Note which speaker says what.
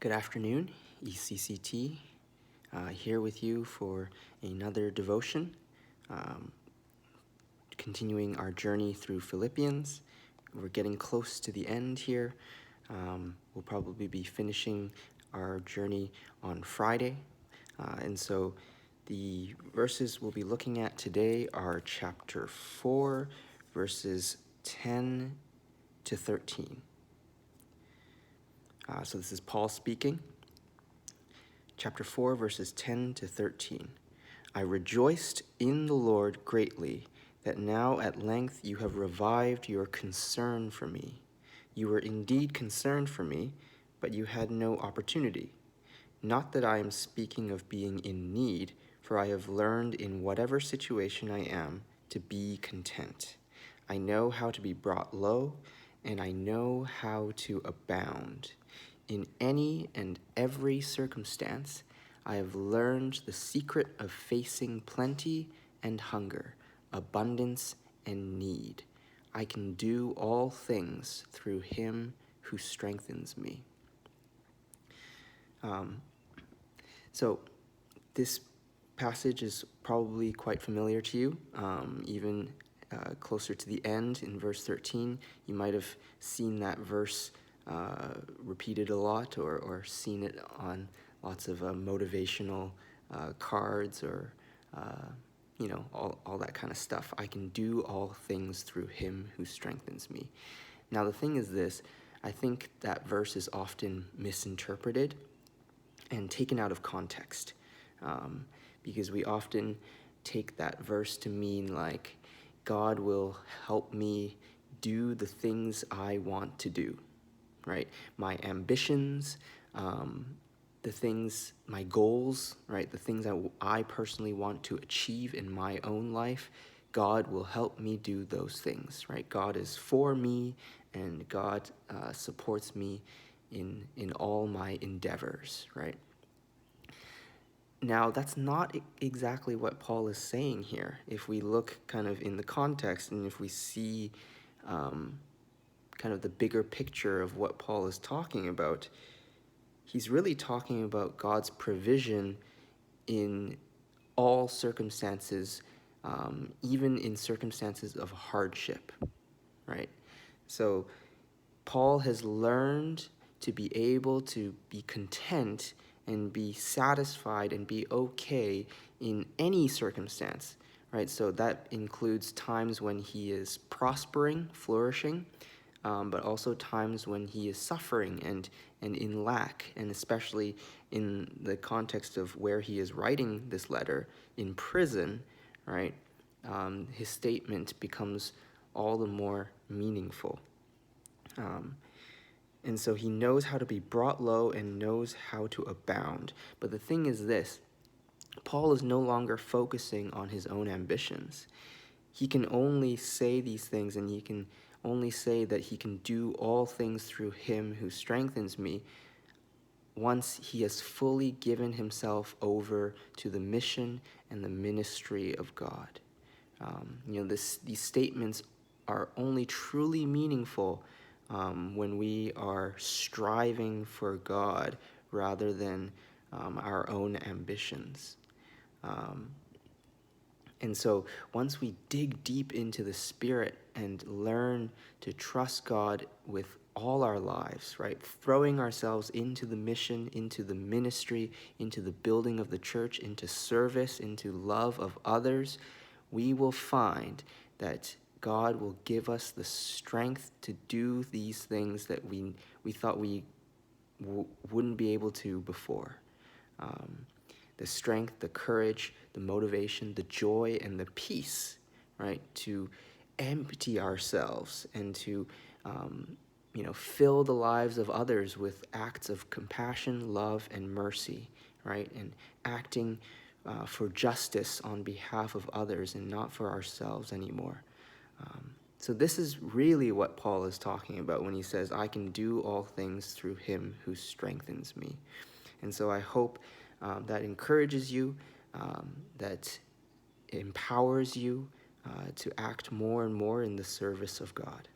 Speaker 1: Good afternoon, ECCT, here with you for another devotion, continuing our journey through Philippians. We're getting close to the end here. We'll probably be finishing our journey on Friday, and so the verses we'll be looking at today are chapter 4, verses 10 to 13. So this is Paul speaking. Chapter 4, verses 10 to 13. I rejoiced in the Lord greatly that now at length you have revived your concern for me. You were indeed concerned for me, but you had no opportunity. Not that I am speaking of being in need, for I have learned in whatever situation I am to be content. I know how to be brought low, and I know how to abound. In any and every circumstance, I have learned the secret of facing plenty and hunger, abundance and need. I can do all things through him who strengthens me. So this passage is probably quite familiar to you, even closer to the end in verse 13. You might have seen that verse repeated a lot or seen it on lots of motivational cards or, all that kind of stuff. I can do all things through him who strengthens me. Now, the thing is this, I think that verse is often misinterpreted and taken out of context, because we often take that verse to mean like, God will help me do the things I want to do, right? My ambitions, the things, my goals, right? The things that I personally want to achieve in my own life, God will help me do those things, right? God is for me, and God supports me in all my endeavors, right? Now, that's not exactly what Paul is saying here. If we look kind of in the context and if we see kind of the bigger picture of what Paul is talking about, he's really talking about God's provision in all circumstances, even in circumstances of hardship, right? So Paul has learned to be able to be content and be satisfied and be okay in any circumstance, right? So that includes times when he is prospering, flourishing, but also times when he is suffering and in lack, and especially in the context of where he is writing this letter, in prison, right? His statement becomes all the more meaningful. And so he knows how to be brought low and knows how to abound. But the thing is this, Paul is no longer focusing on his own ambitions. He can only say these things, and he can only say that he can do all things through him who strengthens me once he has fully given himself over to the mission and the ministry of God. These statements are only truly meaningful when we are striving for God rather than our own ambitions. And so once we dig deep into the Spirit and learn to trust God with all our lives, right, throwing ourselves into the mission, into the ministry, into the building of the church, into service, into love of others, we will find that God will give us the strength to do these things that we thought we wouldn't be able to before. The strength, the courage, the motivation, the joy, and the peace, right, to empty ourselves and to, fill the lives of others with acts of compassion, love, and mercy, right, and acting for justice on behalf of others and not for ourselves anymore. So this is really what Paul is talking about when he says, I can do all things through him who strengthens me. And so I hope that encourages you, that empowers you to act more and more in the service of God.